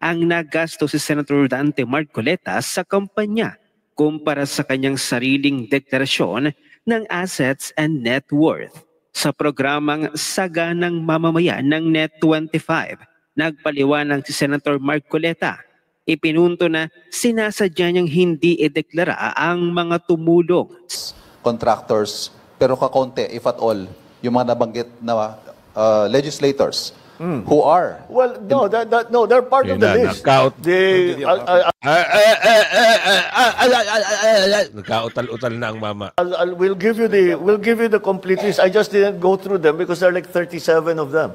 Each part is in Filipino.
ang nagasto si Senator Dante Marcoleta sa kampanya kumpara sa kanyang sariling deklarasyon ng assets and net worth. Sa programang Saganang Mamamayan ng Net25, nagpaliwanag si Senator Marcoleta. Ipinunto na sinasadya niyang hindi ideklara ang mga tumulong. Contractors, pero kakonti, if at all, yung mga nabanggit na legislators who are... Well, no, they're part of the list. Nagkautal-utal na ang mama. We'll give you the complete list. I just didn't go through them because there are like 37 of them.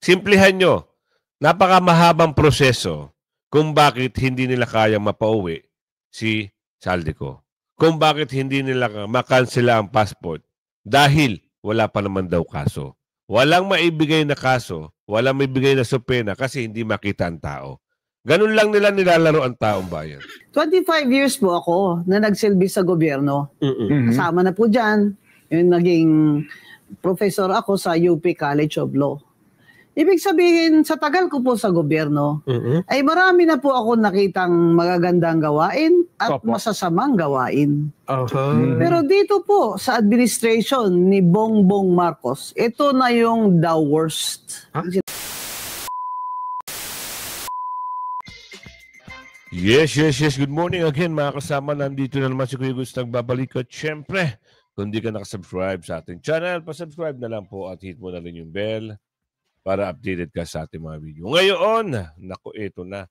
Simplihan nyo. Napakamahabang proseso kung bakit hindi nila kayang mapauwi si Saldico. Kung bakit hindi nila makansela ang passport dahil wala pa naman daw kaso. Walang maibigay na kaso, walang maibigay na supena kasi hindi makita ang tao. Ganun lang nila nilalaro ang taong bayan. 25 years po ako na nagsilbi sa gobyerno. Kasama na po dyan, yung naging professor ako sa UP College of Law. Ibig sabihin, sa tagal ko po sa gobyerno, ay marami na po ako nakitang magagandang gawain at masasamang gawain. Pero dito po, sa administration ni Bongbong Marcos, ito na yung the worst. Yes. Good morning again mga kasama. Nandito na naman si Kuya Gus nagbabalik. At syempre, kung di ka nakasubscribe sa ating channel, pasubscribe na lang po at hit mo na rin yung bell para updated ka sa ating mga video. Ngayon, naku, ito na.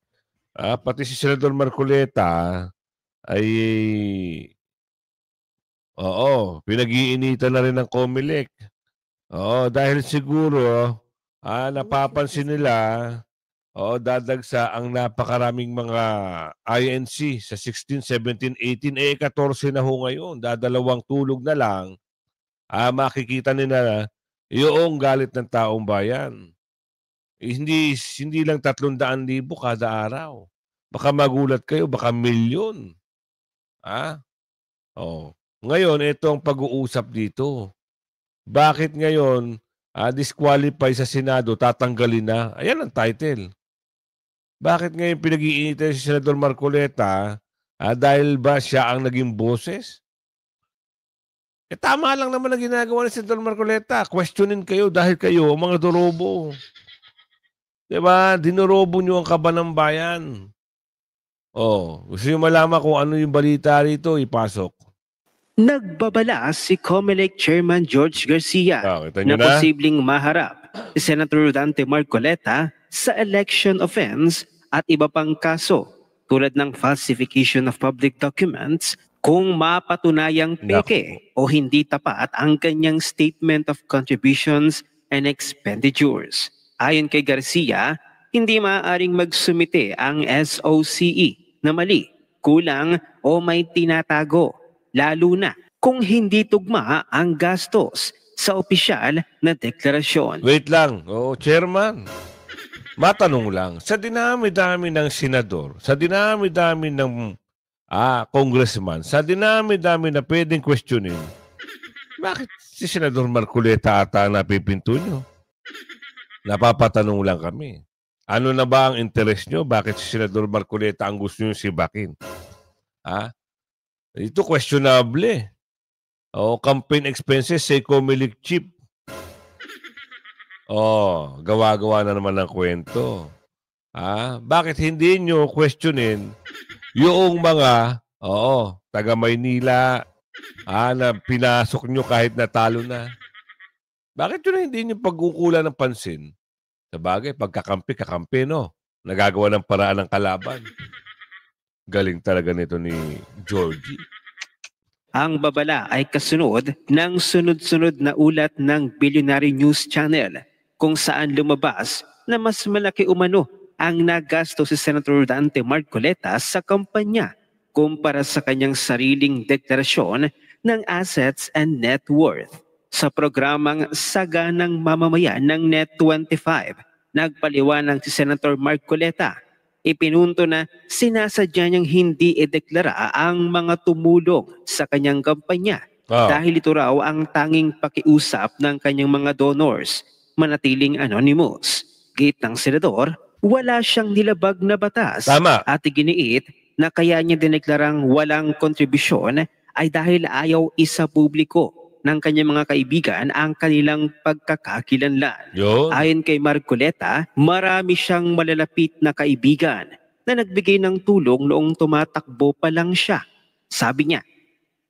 Pati si Senador Marcoleta ay pinag-iinitan na rin ng COMELEC. Dahil siguro napapansin nila dadagsa ang napakaraming mga INC sa 16, 17, 18, 14 na ho ngayon. Dadalawang tulog na lang. Makikita nila yung galit ng taong bayan. Hindi lang 300,000 kada araw. Baka magulat kayo, baka milyon. Ngayon, ito ang pag-uusap dito. Bakit ngayon, disqualify sa Senado, tatanggalin na? Ayan ang title. Bakit ngayon pinag-iinitan si Senador Marcoleta dahil ba siya ang naging boses? Tama lang naman ang ginagawa ni Senador Marcoleta. Questionin kayo dahil kayo, mga dorobo. Diba? Dinorobo nyo ang kaba ng bayan. Gusto nyo malaman kung ano yung balita rito, ipasok. Nagbabala si COMELEC Chairman George Garcia na posibleng maharap si Senator Dante Marcoleta sa election offense at iba pang kaso tulad ng falsification of public documents kung mapatunayang peke o hindi tapat ang kanyang statement of contributions and expenditures. Ayon kay Garcia, hindi maaaring magsumite ang SOCE na mali, kulang o may tinatago, lalo na kung hindi tugma ang gastos sa opisyal na deklarasyon. Wait lang, Chairman. Matanong lang, sa dinami-dami ng senador, sa dinami-dami ng congressman, sa dinami-dami na pwedeng questionin, bakit si Senador Marcoleta ata napipinto nyo? Napapatanong lang kami. Ano na ba ang interest nyo? Bakit si Senador Marcoleta ang gusto nyo sibakin? Ito questionable. Campaign expenses, say COMELEC chief. Gawa-gawa na naman ng kwento. Bakit hindi nyo questionin yung mga, taga Maynila, na pinasok nyo kahit natalo na? Bakit yun hindi nyo pagkukulan ng pansin? Sabagay, pagkakampi, no? Nagagawa ng paraan ng kalaban. Galing talaga nito ni Georgie. Ang babala ay kasunod ng sunod-sunod na ulat ng Billionaire News Channel kung saan lumabas na mas malaki umano ang nagasto si Senator Dante Marcoleta sa kampanya kumpara sa kanyang sariling deklarasyon ng assets and net worth. Sa programang Saganang Mamamayan ng Net25, nagpaliwanag si Senator Marcoleta. Ipinunto na sinasadya niyang hindi ideklara ang mga tumulong sa kanyang kampanya dahil ito raw ang tanging pakiusap ng kanyang mga donors, manatiling anonymous. Gate ng senador, wala siyang nilabag na batas. Tama. At iginiit na kaya niya dineklarang walang kontribusyon ay dahil ayaw isa publiko ng kanyang mga kaibigan ang kanilang pagkakakilanlan. Yun. Ayon kay Marcoleta, marami siyang malalapit na kaibigan na nagbigay ng tulong noong tumatakbo pa lang siya. Sabi niya,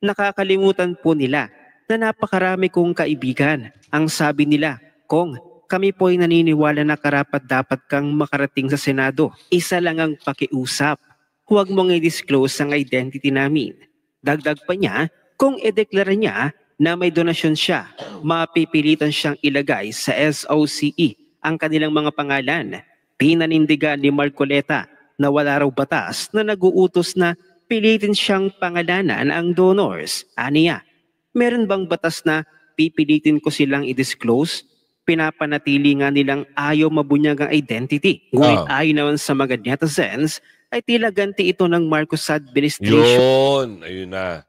nakakalimutan po nila na napakarami kong kaibigan. Ang sabi nila, Kong, kami po ay naniniwala na karapat-dapat kang makarating sa Senado. Isa lang ang pakiusap. Huwag mong i-disclose ang identity namin. Dagdag pa niya, kung ideklara niya na may donasyon siya, mapipilitan siyang ilagay sa SOCE ang kanilang mga pangalan. Pinanindigan ni Marcoleta na wala raw batas na nag-uutos na pilitin siyang pangalanan ang donors. Aniya, meron bang batas na pipilitin ko silang i-disclose? Pinapanatili nga nilang ayaw mabunyag ang identity. Ngunit ayon naman sa mga netizens, ay tila ganti ito ng Marcos administration. Yun, ayun na.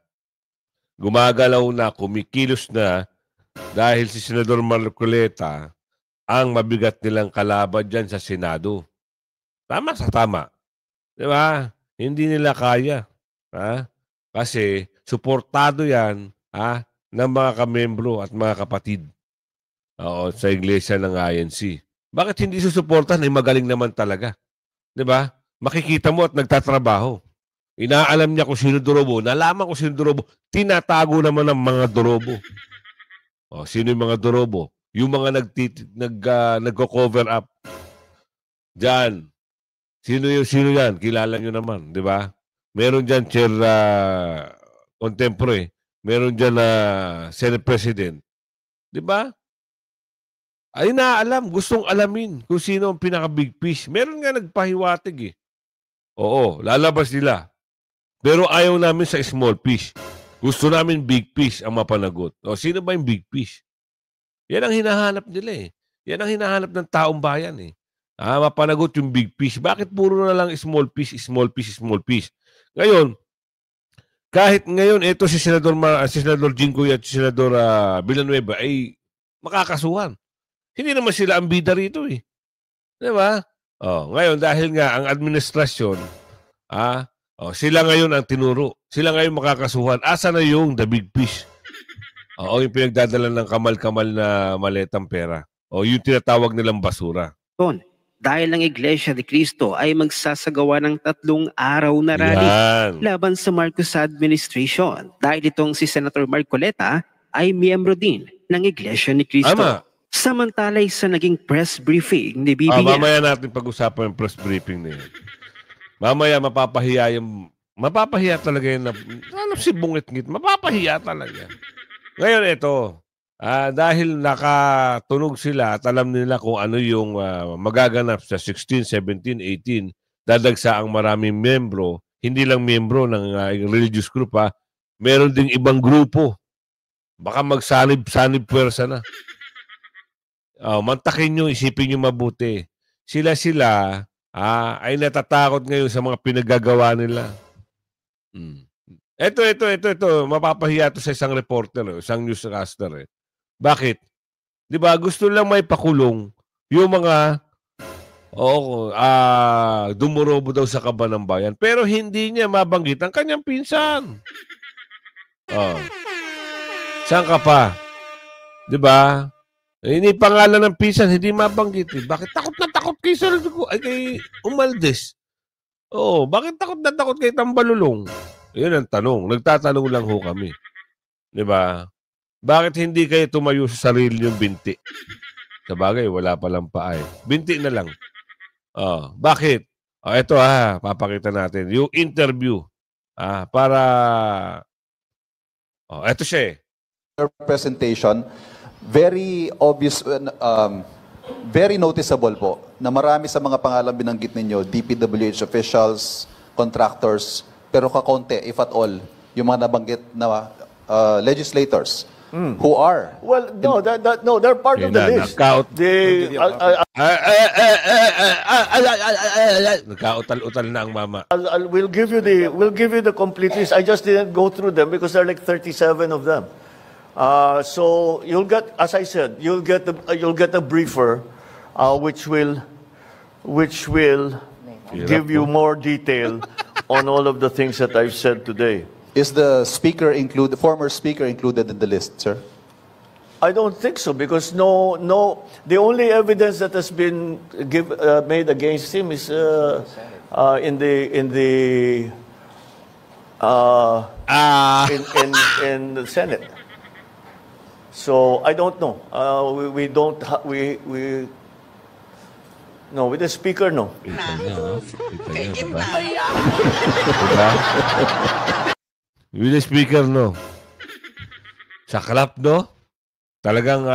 Gumagalaw na, kumikilos na dahil si Senador Marcoleta ang mabigat nilang kalaban dyan sa Senado. Tama sa tama. Di ba? Hindi nila kaya. Ha? Kasi suportado yan ng mga kamembro at mga kapatid sa iglesia ng INC. Bakit hindi susuportahan? Magaling naman talaga. Di ba? Makikita mo at nagtatrabaho. Inaalam niya kung sino Dorobo. Nalaman kung sino Dorobo. Tinatago naman ng mga Dorobo. Sino yung mga Dorobo? Yung mga nagko-cover up. Diyan. Sino yan? Kilala nyo naman. Di ba? Meron dyan Chair Contempore. Meron dyan Senate President. Di ba? Ay naalam, gustong alamin kung sino ang pinaka-big fish. Meron nga nagpahiwatig eh. Oo, lalabas nila. Pero ayaw namin sa small fish. Gusto namin big fish ang mapanagot. Sino ba yung big fish? Yan ang hinahanap nila eh. Yan ang hinahanap ng taong bayan eh. Mapanagot yung big fish. Bakit puro na lang small fish, small fish, small fish? Ngayon, kahit ngayon, ito si Senador Jinggoy at si Senador Villanueva ay makakasuhan. Hindi naman sila ang bida rito eh. Di ba? Ngayon, dahil nga ang administrasyon, sila ngayon ang tinuro. Sila ngayon makakasuhan. Asa na yung the big fish? Yung pinagdadala ng kamal-kamal na maletang pera. Yung tinatawag nilang basura. Dahil ang Iglesia ni Cristo ay magsasagawa ng 3 araw na rally laban sa Marcos administration. Dahil itong si Senator Marcoleta ay miyembro din ng Iglesia ni Cristo. Samantalay sa naging press briefing ni Bibi niya. Mamaya natin pag-usapan yung press briefing na yun. Mamaya mapapahiya talaga yun. Si Bungit-ngit, mapapahiya talaga. Ngayon ito, dahil nakatunog sila at alam nila kung ano yung magaganap sa 16, 17, 18, dadagsa ang maraming membro, hindi lang membro ng religious group meron ding ibang grupo. Baka magsanib-sanib pwersa na. Mantakin nyo, isipin nyo mabuti. Sila ay natatakot ngayon sa mga pinagagawa nila. Ito. Mapapahiya to sa isang reporter, isang newscaster. Bakit? Di ba, gusto lang may pakulong yung mga dumorobo daw sa kaban ng bayan. Pero hindi niya mabanggit ang kanyang pinsan. Saan ka pa? Di ba? Ini pangalan ng pinsan, hindi mabanggit. Bakit takot na takot kay kay Umaldes? Bakit takot na takot kay Tambalulong? Yun ang tanong. Nagtatanong lang ho kami. Di ba? Bakit hindi kayo tumayo sa sarili yung binti? Sa bagay, wala palang paa eh. Binti na lang. Bakit? Ito papakita natin. Yung interview. Para... ito siya eh. Presentation, very obvious, very noticeable po na marami sa mga pangalan binanggit ninyo, DPWH officials, contractors, pero kakaunti, if at all, yung mga nabanggit na legislators who are... Well, no, they're part of the list. Nagkautal-utal na ang mama. We'll give you the complete list. I just didn't go through them because there are like 37 of them. So you'll get, as I said, you'll get a briefer, which will which will give you more detail on all of the things that I've said today. Is the former speaker included in the list, sir? I don't think so, because the only evidence that has been made against him is in the Senate. So I don't know. No, with the speaker, no. Diba? With the speaker, no. Sa club, no? Talagang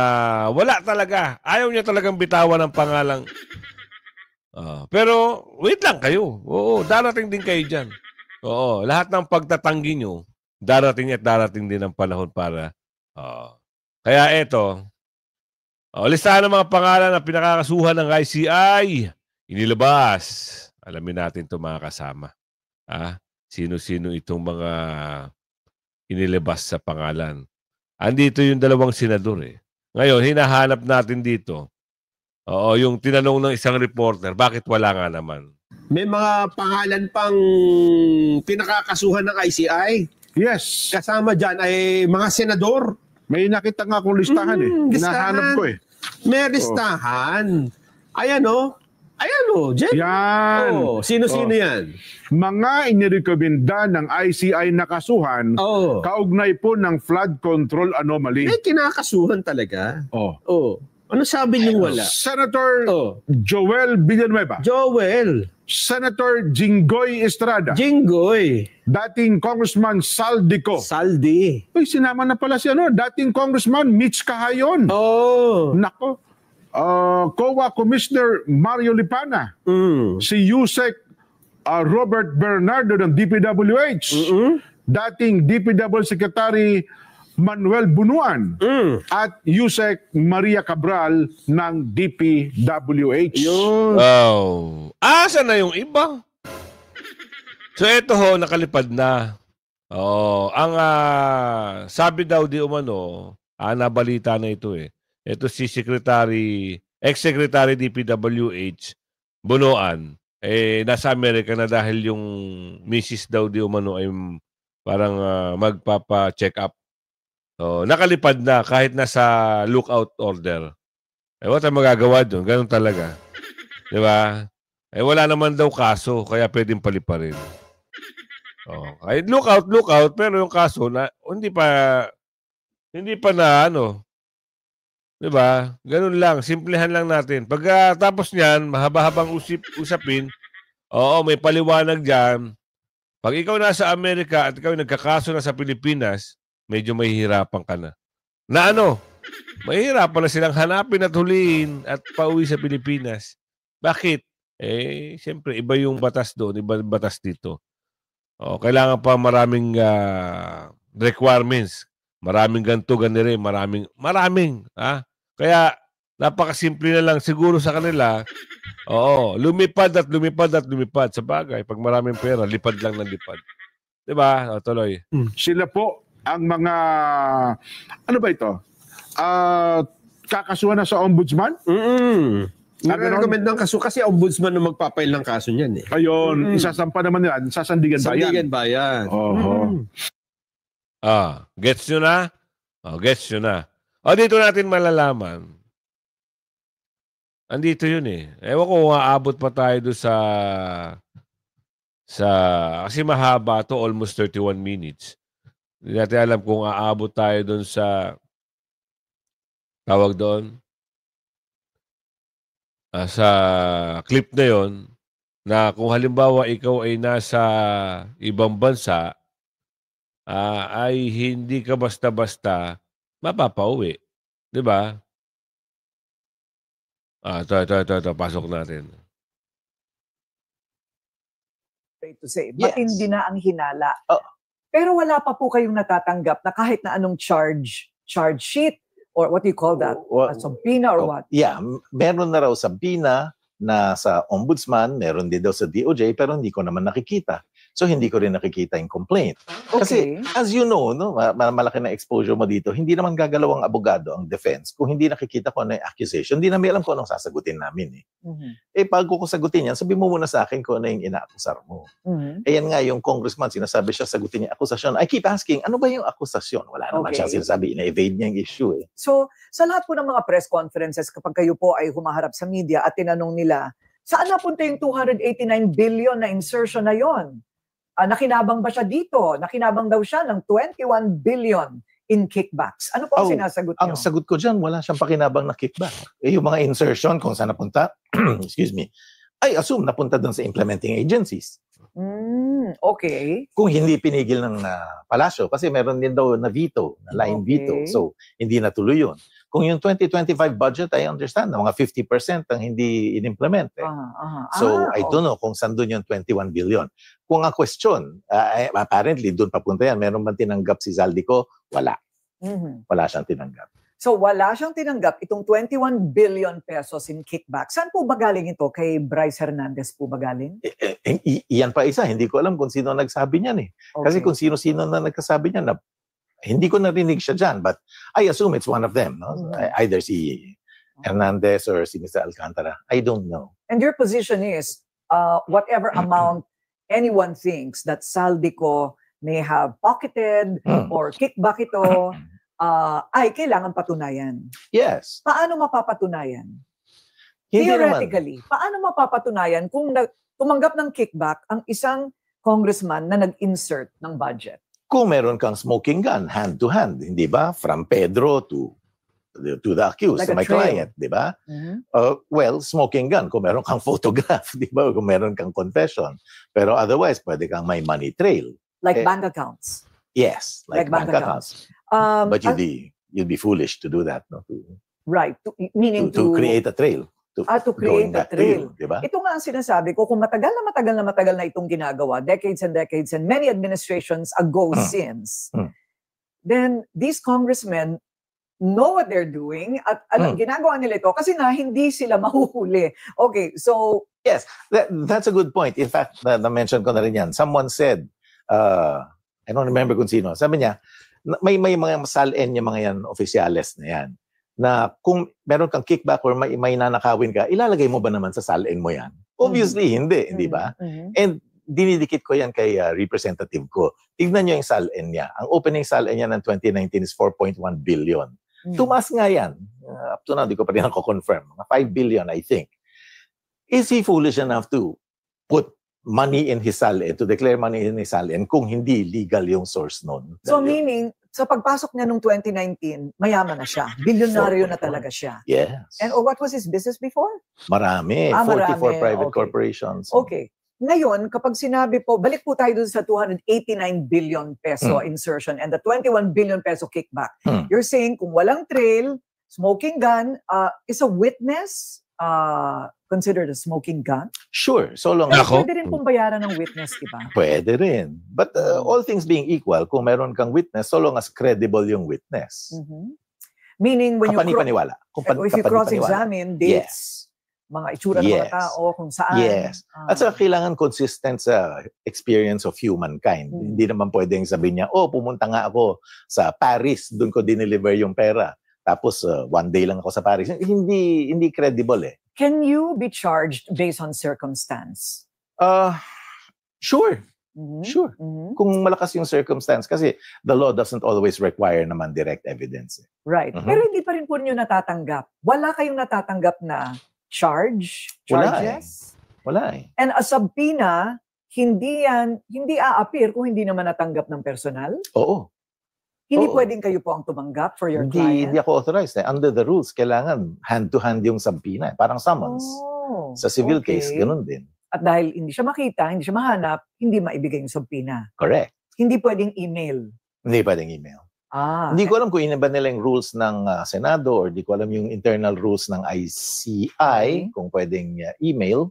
wala talaga. Ayaw niya talagang bitawan ng pangalang. Pero wait lang kayo. Oo, darating din kayo dyan. Oo, lahat ng pagtatanggi nyo, darating at darating din ang panahon para. Kaya eto, listahan ng mga pangalan na pinakakasuhan ng ICI. Inilabas. Alamin natin ito mga kasama. Sino-sino itong mga inilabas sa pangalan. Andito yung dalawang senador eh. Ngayon, hinahanap natin dito. Yung tinanong ng isang reporter, bakit wala nga naman? May mga pangalan pang pinakakasuhan ng ICI. Yes. Kasama dyan ay mga senador. May nakita nga akong listahan Hinahanap ko eh. May listahan. Ayan o. Jen. Yan. Sino-sino yan? Mga inirekomenda ng ICI na kasuhan, kaugnay po ng flood control anomaly. May kinakasuhan talaga. Ano sabi niyong wala? Senator Joel Villanueva. Joel. Senator Jinggoy Estrada. Jinggoy. Dating Congressman Saldico. Saldi. Uy, sinama na pala si dating Congressman Mitch Cahayon. Nako. COA Commissioner Mario Lipana. Si Yusek Robert Bernardo ng DPWH. Dating DPW Secretary Manuel Bunuan. At Yusek Maria Cabral ng DPWH. Asa na yung iba? So ito nakalipad na. Ang sabi daw di umano, nabalita na ito eh. Ito si ex-secretary DPWH, Bunuan, nasa Amerika na dahil yung misis daw di umano ay parang magpapa-check up. Nakalipad na kahit nasa lookout order. What ang magagawa doon? Ganun talaga. Di ba? Wala naman daw kaso, kaya pwedeng paliparin. Kahit lookout, pero yung kaso na hindi pa na diba? Ganun lang. Simplehan lang natin. Pagkatapos niyan, mahaba-habang usapin, may paliwanag dyan. Pag ikaw nasa Amerika at ikaw nagkakaso na sa Pilipinas, medyo mahihirapan ka na. Mahihirapan na silang hanapin at huliin at pauwi sa Pilipinas. Bakit? Siyempre, iba yung batas doon, iba yung batas dito. Kailangan pa maraming requirements. Maraming ganito, ganire, maraming. Kaya, napakasimple na lang siguro sa kanila. Lumipad at lumipad. Sa bagay, pag maraming pera, lipad lang ng lipad. Diba? Tuloy. Sila po ang mga, ano ba ito? Kakasuhan na sa ombudsman? Nare-recommend ng kaso kasi ombudsman na magpapail ng kaso niyan eh. Ayun, isasampa naman nila sa Sandigan Bayan. Sandigan Bayan. Gets nyo na? Gets nyo na. Dito natin malalaman. Andito yun eh. Ewan ko kung aabot pa tayo doon kasi mahaba to, almost 31 minutes. Hindi natin alam kung aabot tayo doon sa tawag doon. Sa clip na yon na kung halimbawa ikaw ay nasa ibang bansa, ay hindi ka basta-basta mapapauwi. Diba? Ito. Pasok natin. To say, matindi na ang hinala. Pero wala pa po kayong natatanggap na kahit na anong charge sheet or what do you call that? Subpoena or what? Yeah, meron na raw subpoena na sa ombudsman, meron din daw sa DOJ, pero hindi ko naman nakikita. So hindi ko rin nakikita yung complaint. Kasi as you know, no, malaki na exposure mo dito, hindi naman gagalaw ang abogado, ang defense, kung hindi nakikita ko ano yung accusation, hindi namin alam kung anong sasagutin namin. Pag ko sagutin yan, sabi mo muna sa akin kung ano yung inaakusar mo. Yan nga yung congressman, sinasabi siya, sagutin niya akusasyon. I keep asking, ano ba yung akusasyon? Wala naman siyang sinasabi, ina-evade niya yung issue. So, sa lahat po ng mga press conferences, kapag kayo po ay humaharap sa media at tinanong nila, saan napunta yung 289 billion na insertion na yon? Nakinabang ba siya dito? Nakinabang daw siya ng 21 billion in kickbacks. Ano po ang sinasagot niyo? Ang sagot ko dyan, wala siyang pakinabang na kickback. Yung mga insertion, kung saan napunta, excuse me, I assume napunta doon sa implementing agencies. Okay. Kung hindi pinigil ng palasyo, kasi meron din daw na veto, na line veto. So, hindi natuloy yun. Kung yung 2025 budget, I understand na mga 50% ang hindi in-implement. So, I don't know kung saan doon yung 21 billion. Kung ang question, apparently, doon papunta yan. Meron bang tinanggap si Zaldico? Wala. Wala siyang tinanggap. So, wala siyang tinanggap itong 21 billion pesos in kickback. Saan po ba galing ito? Kay Bryce Hernandez po ba galing? Iyan pa isa. Hindi ko alam kung sino nagsabi niyan eh. Kasi kung sino-sino na nagsasabi niyan, hindi ko narinig siya dyan, but I assume it's one of them. No? Either si Hernandez or si Mr. Alcantara. I don't know. And your position is, whatever amount anyone thinks that Zaldico may have pocketed or kickback ito, ay kailangan patunayan. Yes. Paano mapapatunayan? Hindi Theoretically, naman. paano mapapatunayan kung tumanggap ng kickback ang isang congressman na nag-insert ng budget? Kung meron kang smoking gun, hand to hand, hindi ba? From Pedro to the accused, like to my client, di ba? Well, smoking gun, kung meron kang photograph, di ba? Kung meron kang confession. Pero otherwise, pwede kang may money trail. Like bank accounts? Yes, like bank accounts. But you'd be foolish to do that. No? Right. Meaning to create a trail. To create a trail. Diba? Ito nga ang sinasabi ko, kung matagal na itong ginagawa, decades and many administrations ago since, then these congressmen know what they're doing at ginagawa nila ito kasi na hindi sila mahuhuli. Okay, so... Yes, that's a good point. In fact, na-mention ko na rin yan. Someone said, I don't remember kung sino, sabi niya, may mga SALN yung mga yan, oficiales na yan, na kung meron kang kickback or may nanakawin ka, ilalagay mo ba naman sa SALN mo yan? Obviously, hindi, di ba? And dinidikit ko yan kay representative ko. Tignan nyo yung SALN niya. Ang opening SALN niya ng 2019 is 4.1 billion. Tumaas nga yan. Up to now, di ko pa rin ako-confirm. 5 billion, I think. Is he foolish enough to put money in his SALN, to declare money in his SALN kung hindi legal yung source nun? So meaning, sa pagpasok niya noong 2019, mayaman na siya. Bilyonaryo na talaga siya. Yes. And what was his business before? Marami. 44 private corporations. Okay. Ngayon, kapag sinabi po, balik po tayo dun sa 289 billion peso insertion and the 21 billion peso kickback. You're saying kung walang trail, smoking gun, is a witness considered a smoking gun? Sure. So long as... Pwede rin pong bayaran ng witness, diba? Pwede rin. But all things being equal, kung meron kang witness, so long as credible yung witness. Meaning, when kapani-paniwala. If you cross-examine dates, mga itsura ng mga tao, kung saan. Yes. At saka kailangan consistent sa experience of humankind. Hindi naman pwedeng sabihin niya, pumunta nga ako sa Paris, doon ko dineliver yung pera. Tapos, one day lang ako sa Paris. Hindi credible eh. Can you be charged based on circumstance? Sure. Sure. Kung malakas yung circumstance. Kasi the law doesn't always require naman direct evidence. Right. Pero hindi pa rin po niyo natatanggap. Wala kayong natatanggap na charges? Wala eh. And a subpoena, hindi a-appear kung hindi naman natanggap ng personal? Oo. Hindi pwedeng kayo po ang tumanggap for your client? Hindi ako authorized. Under the rules, kailangan hand-to-hand yung subpoena. Parang summons. Sa civil case, ganun din. At dahil hindi siya makita, hindi siya mahanap, hindi maibigay yung subpoena. Correct. Hindi pwedeng email. Hindi pwedeng email. Hindi ko alam kung iniba nila yung rules ng Senado or hindi ko alam yung internal rules ng ICI kung pwedeng email.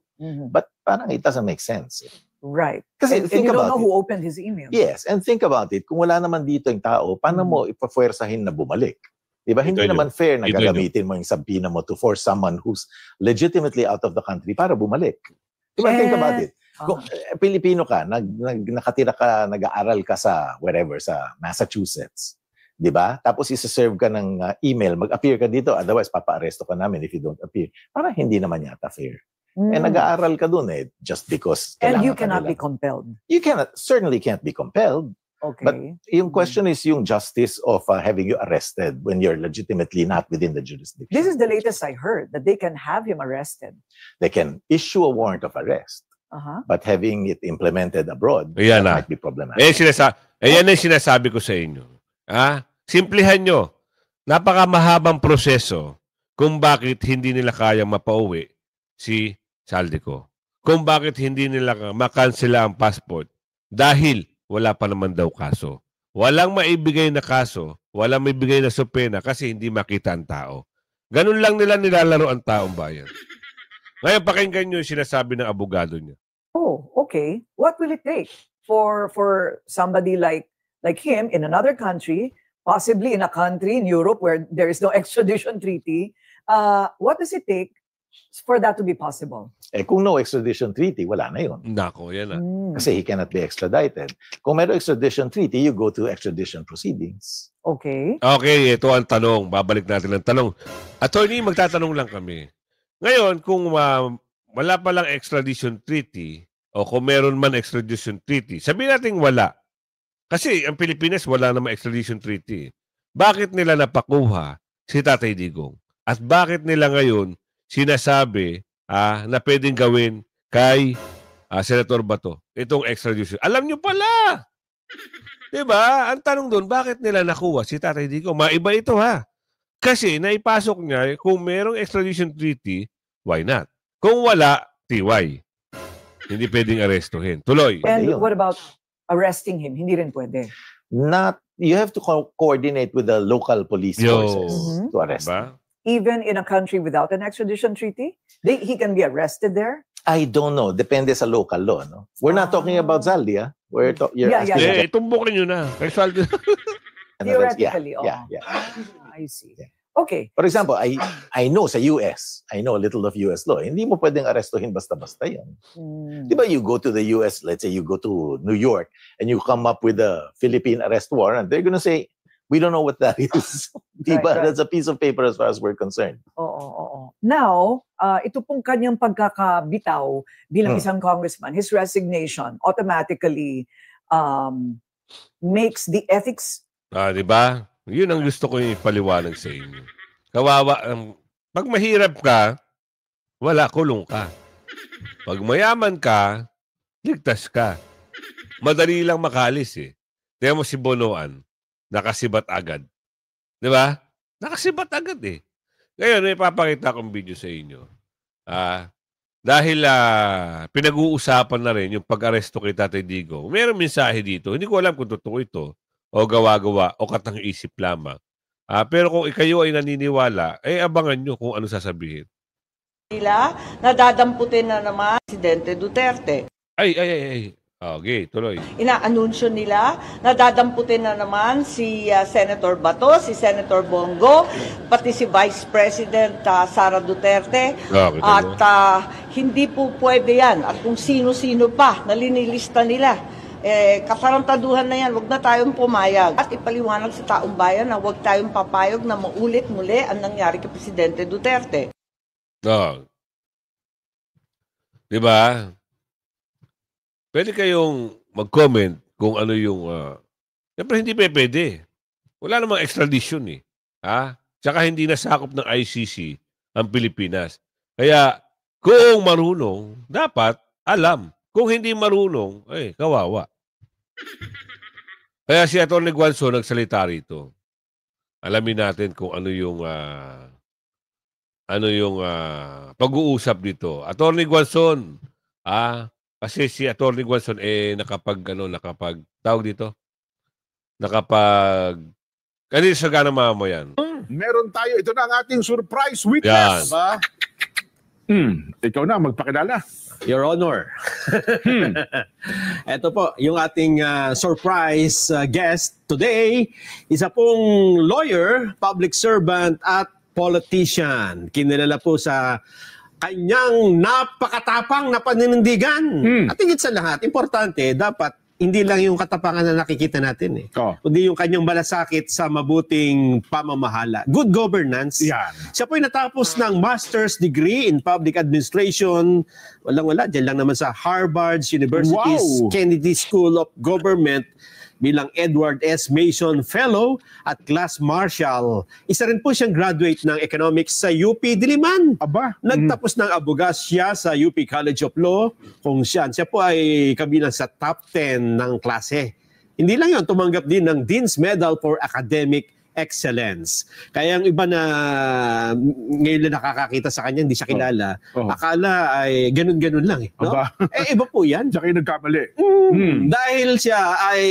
But parang it doesn't make sense. Right. Kasi and you don't know who opened his email. Yes, and think about it. Kung wala naman dito yung tao, paano mo ipafuersahin na bumalik? Diba? Hindi naman fair na gagamitin mo yung subpoena mo to force someone who's legitimately out of the country para bumalik. Diba? Think about it. Kung Pilipino ka, nakatira ka, nag-aaral ka sa wherever, sa Massachusetts, di ba? Tapos isa-serve ka ng email, mag-appear ka dito, otherwise papa-aresto ka namin if you don't appear. Para hindi naman yata fair. Nag-aaral ka dun just because. And you cannot be compelled. You certainly can't be compelled. Okay. But yung question is yung justice of having you arrested when you're legitimately not within the jurisdiction. This is the latest I heard, that they can have him arrested. They can issue a warrant of arrest, but having it implemented abroad might be problematic. Ayan ang sinasabi ko sa inyo. Simplihan nyo. Napakamahabang proseso kung bakit hindi nila kayang mapauwi si Saldico. Kung bakit hindi nila makansela ang passport dahil wala pa naman daw kaso. Walang maibigay na kaso, walang maibigay na supena kasi hindi makita ang tao. Ganun lang nila nilalaro ang taong bayan. Ngayon, pakinggan nyo yung sinasabi ng abogado niya. Oh, okay. What will it take for somebody like him in another country, possibly in a country in Europe where there is no extradition treaty? What does it take for that to be possible? Kung no extradition treaty, wala na yun. Nako, yan na. Kasi he cannot be extradited. Kung meron extradition treaty, you go to extradition proceedings. Okay. Okay, ito ang tanong. Babalik natin ang tanong. Attorney, magtatanong lang kami. Ngayon, kung wala palang extradition treaty, o kung meron man extradition treaty, sabihin natin wala. Kasi ang Pilipinas, wala namang extradition treaty. Bakit nila napakuha si Tatay Digong? At bakit nila ngayon sinasabi na pwedeng gawin kay Senator Bato itong extradition? Alam nyo pala! Diba? Ang tanong doon, bakit nila nakuha si Tatay Digong? Maiba ito Kasi naipasok niya, kung merong extradition treaty, why not? Kung wala, TY. Hindi pwedeng arestuhin. Tuloy. And what about arresting him? Hindi rin pwede. You have to coordinate with the local police forces to arrest him. Even in a country without an extradition treaty? He can be arrested there? I don't know. Depende sa local law. No? We're not talking about Zaldi. We're tumbukin nyo na. Kay Zaldi. Theoretically, I see. Yeah. Okay. For example, I know sa US, I know a little of US law. Hindi mo pwedeng arestuhin basta-basta yan. Diba you go to the US, let's say you go to New York, and you come up with a Philippine arrest warrant, they're gonna say, we don't know what that is. Diba? Right. That's a piece of paper as far as we're concerned. Oo. Now, ito pong kanyang pagkakabitaw bilang isang congressman, his resignation automatically makes the ethics... diba? Yun ang gusto ko yung ipaliwanag sa inyo. Kawawa. Pag mahirap ka, wala, kulong ka. Pag mayaman ka, ligtas ka. Madali lang makalis Tingnan mo si Bonoan. Nakasibat agad. Di ba? Nakasibat agad Ngayon, may papakita akong video sa inyo. Dahil pinag-uusapan na rin yung pag-aresto kay Tatay Digong. Mayroong mensahe dito. Hindi ko alam kung totoo ito o gawa-gawa o katang-isip lamang. Pero kung kayo ay naniniwala, abangan nyo kung ano sasabihin. Nila, nadadamputin na naman Presidente Duterte. Okay, tuloy. Inaanunsyo nila, nadadamputin na naman si Senator Bato, si Senator Bongo, pati si Vice President Sara Duterte. At hindi po pwede yan. At kung sino-sino pa na linilista nila, katarantaduhan na yan, wag na tayong pumayag. At ipaliwanag sa taong bayan na wag tayong papayag na maulit muli ang nangyari kay Presidente Duterte. Diba? Pwede kayong mag-comment kung ano yung... Siyempre, hindi pwede. Wala namang extradition Tsaka hindi nasakop ng ICC ang Pilipinas. Kaya, kung marunong, dapat alam. Kung hindi marunong, kawawa. Kaya si Atty. Guanzo nagsalita rito. Alamin natin kung ano yung pag-uusap dito. Atty. Guanzo, kasi si Atty. Guanzo kanina sa gana mamayan. Meron tayo. Ito na ang ating surprise witness. Ikaw na, magpakilala. Your Honor. Ito po, yung ating surprise guest today, isa pong lawyer, public servant at politician. Kinilala po sa kanyang napakatapang na paninindigan. At higit sa lahat, importante, dapat hindi lang yung katapangan na nakikita natin kundi yung kanyang malasakit sa mabuting pamamahala. Good governance. Yan. Siya po'y natapos ng master's degree in public administration. Walang-wala, dyan lang naman sa Harvard University's Kennedy School of Government bilang Edward S. Mason Fellow at Class Marshal. Isa rin po siyang graduate ng Economics sa UP Diliman. Aba. Nagtapos ng abogasya sa UP College of Law kung siya po ay kabilang sa top 10 ng klase. Hindi lang yun, tumanggap din ng Dean's Medal for Academic Excellence. Kaya ang iba na ngayon na nakakakita sa kanya, hindi siya kilala, akala ay ganun-ganun lang. No? Iba po yan. Siya kayo nagkamali. Dahil siya ay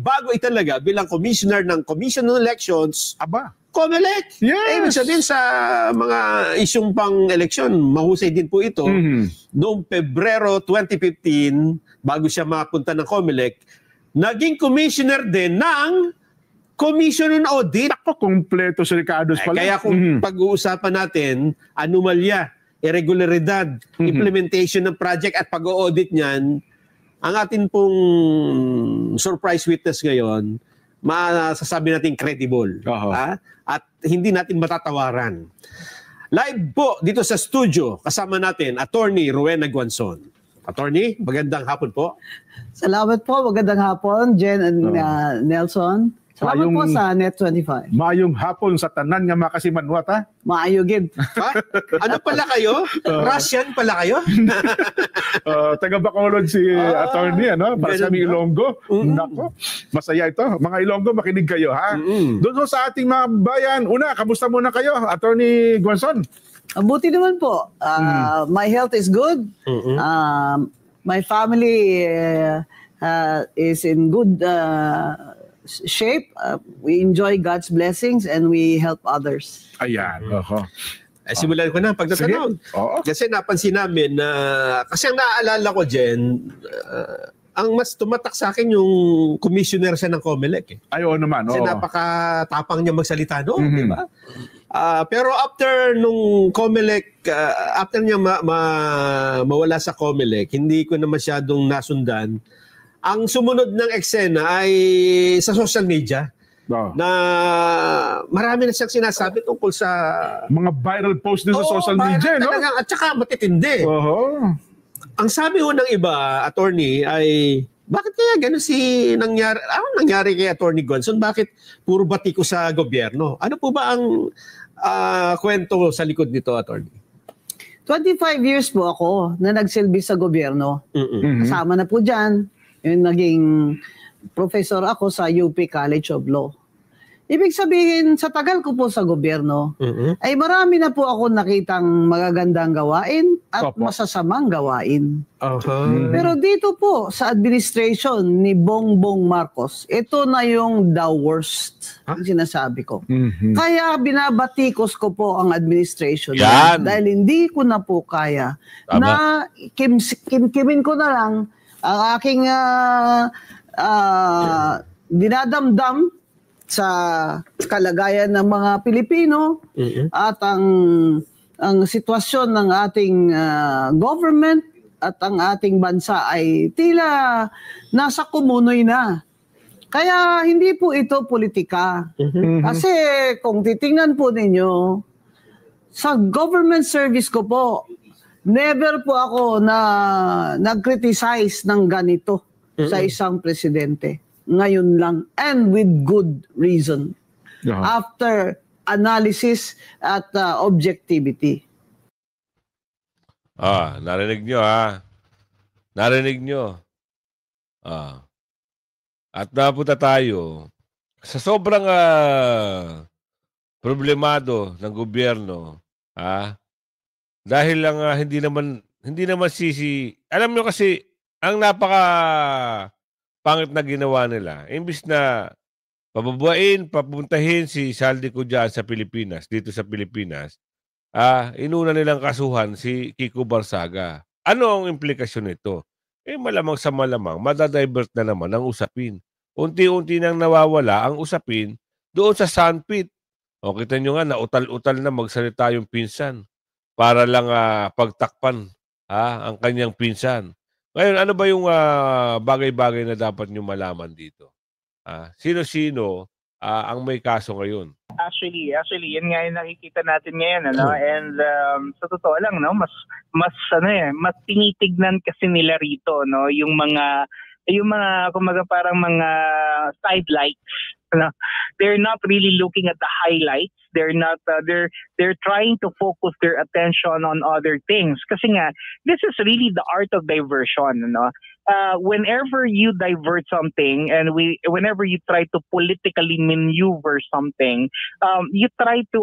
bago italaga bilang commissioner ng Commission on Elections, COMELEC. Yes. Ibig sabihin sa mga isyong pang-eleksyon, mahusay din po ito. Noong Pebrero 2015, bago siya mapunta ng COMELEC, naging commissioner din ng Commission on Audit. Ako, kompleto si Ricardo pala. Kaya kung pag-uusapan natin, anomalya, irregularidad, implementation ng project at pag-audit niyan, ang atin pong surprise witness ngayon, masasabi natin credible. At hindi natin matatawaran. Live po dito sa studio, kasama natin, Attorney Rowena Guanzon. Attorney, magandang hapon po. Salamat po, magandang hapon, Jen and Nelson. Salamat po sa Net25. Maayong hapon sa tanan nga makasimanwat, ha? Maayo, gid. Ano pala kayo? Russian pala kayo? Taga Bacolod si Attorney, ano? Para sa aming Ilonggo. Nako, masaya ito. Mga Ilonggo, makinig kayo, ha? Doon sa ating mga bayan, una, kamusta muna kayo, Attorney Guanzon? Buti naman po. My health is good. My family is in good shape. We enjoy God's blessings and we help others. Ayan. Simulan ko na pagtatanong. Kasi napansin namin na, kasi ang naaalala ko, Jen, ang mas tumatak sa akin yung commissioner siya ng COMELEC. Ayaw naman. Kasi napakatapang niya magsalita doon, di ba? Pero after nung COMELEC, after niya mawala sa COMELEC, hindi ko na masyadong nasundan. Ang sumunod ng eksena ay sa social media na marami na siyang sinasabi tungkol sa mga viral post din sa social media, no? At saka matitindi. Ang sabi ho ng iba, Attorney, ay bakit kaya gano'n nangyari? Ano nangyari kay Attorney Guanzon? Bakit puro batiko sa gobyerno? Ano po ba ang kwento sa likod nito, Attorney? 25 years po ako na nagsilbi sa gobyerno. Kasama na po dyan. Yung naging professor ako sa UP College of Law. Ibig sabihin, sa tagal ko po sa gobyerno, ay marami na po ako nakitang magagandang gawain at masasamang gawain. Pero dito po, sa administration ni Bongbong Marcos, ito na yung the worst, ang sinasabi ko. Kaya binabatikos ko po ang administration dahil hindi ko na po kaya na kimkimin ko na lang ang aking dinadamdam sa kalagayan ng mga Pilipino at ang sitwasyon ng ating government at ang ating bansa ay tila nasa kumunoy na. Kaya hindi po ito politika. Kasi kung titingnan po ninyo, sa government service ko po, never po ako na nag-criticize ng ganito sa isang presidente. Ngayon lang. And with good reason. After analysis at objectivity. Narinig nyo, ha? Narinig nyo. At napunta tayo sa sobrang problemado ng gobyerno, dahil lang hindi naman alam nyo kasi ang napaka pangit na ginawa nila, imbis na papuntahin si Saldico dyan sa Pilipinas, dito sa Pilipinas, inuna nilang kasuhan si Kiko Barsaga. Ano ang implikasyon nito? Malamang sa malamang, madadivert na naman ang usapin. Unti-unti nang nawawala ang usapin doon sa sandpit. O kita nyo nga, nautal-utal na magsalita yung pinsan. para lang pagtakpan ang kanyang pinsan. Ngayon, ano ba yung bagay-bagay na dapat nyo malaman dito? Sino-sino ang may kaso ngayon? Actually, yun nga yung nakikita natin ngayon, ano? And sa totoo lang, no, mas tinitignan kasi nila rito, no, yung mga kumaga parang mga sidelights, no? They're not really looking at the highlights. They're not they're trying to focus their attention on other things. Kasi nga, this is really the art of diversion, no? Whenever you divert something and whenever you try to politically maneuver something, you try to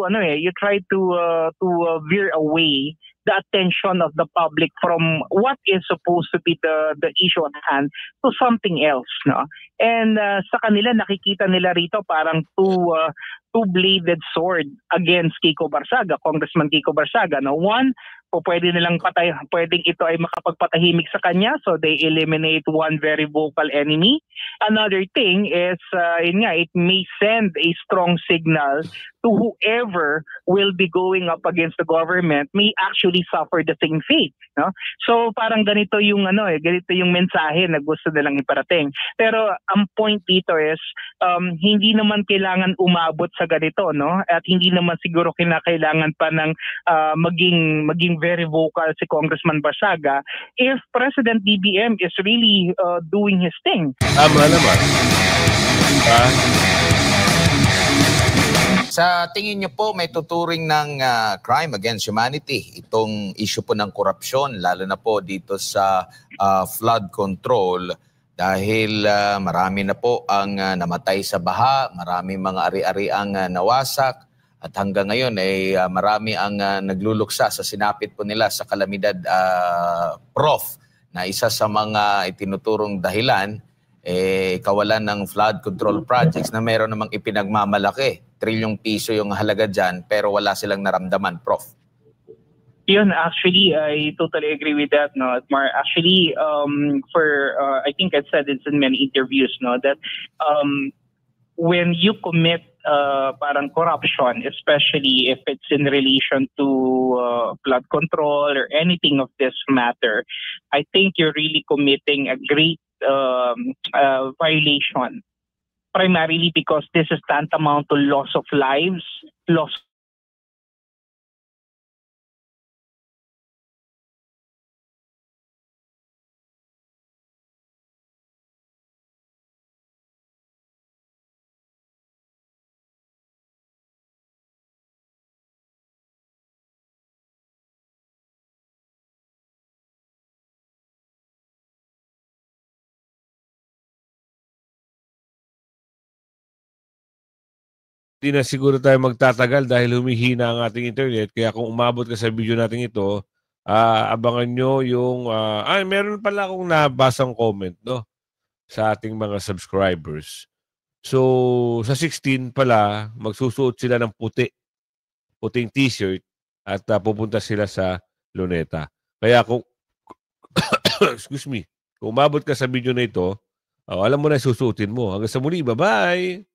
veer away the attention of the public from what is supposed to be the issue at hand to something else, no? And sa kanila nakikita nila rito parang two-bladed sword against Kiko Barsaga, Congressman Kiko Barsaga, no? One, pwedeng ito ay makapagpatahimik sa kanya, so they eliminate one very vocal enemy. Another thing is, it may send a strong signal to whoever will be going up against the government may actually suffer the same fate, no? So parang ganito yung mensahe na gusto nilang iparating. Pero ang point dito is hindi naman kailangan umabot sa ganito, no? At hindi naman siguro kinakailangan pa ng maging very vocal si Congressman Barsaga if President BBM is really doing his thing. Tama naman. Sa tingin niyo po, may tuturing ng crime against humanity itong issue po ng korupsyon, lalo na po dito sa flood control dahil marami na po ang namatay sa baha, marami mga ari-ari ang nawasak at hanggang ngayon ay marami ang nagluluksa sa sinapit po nila sa kalamidad, Prof, na isa sa mga itinuturong dahilan kawalan ng flood control projects na meron namang ipinagmamalaki. Trilyong piso yung halaga dyan, pero wala silang naramdaman, Prof. Yun, actually, I totally agree with that, no, Mar. Actually, I think I've said this in many interviews, no, that when you commit parang corruption, especially if it's in relation to flood control or anything of this matter, I think you're really committing a great violation. Primarily because this is tantamount to loss of lives, loss Hindi na siguro tayo magtatagal dahil humihina ang ating internet. Kaya kung umabot ka sa video natin ito, abangan nyo yung... meron pala akong nabasang comment, no? Sa ating mga subscribers. So, sa 16 pala, magsusuot sila ng puting t-shirt at pupunta sila sa Luneta. Kaya kung... excuse me. Kung umabot ka sa video na ito, alam mo na susuotin mo. Hanggang sa muli, bye-bye!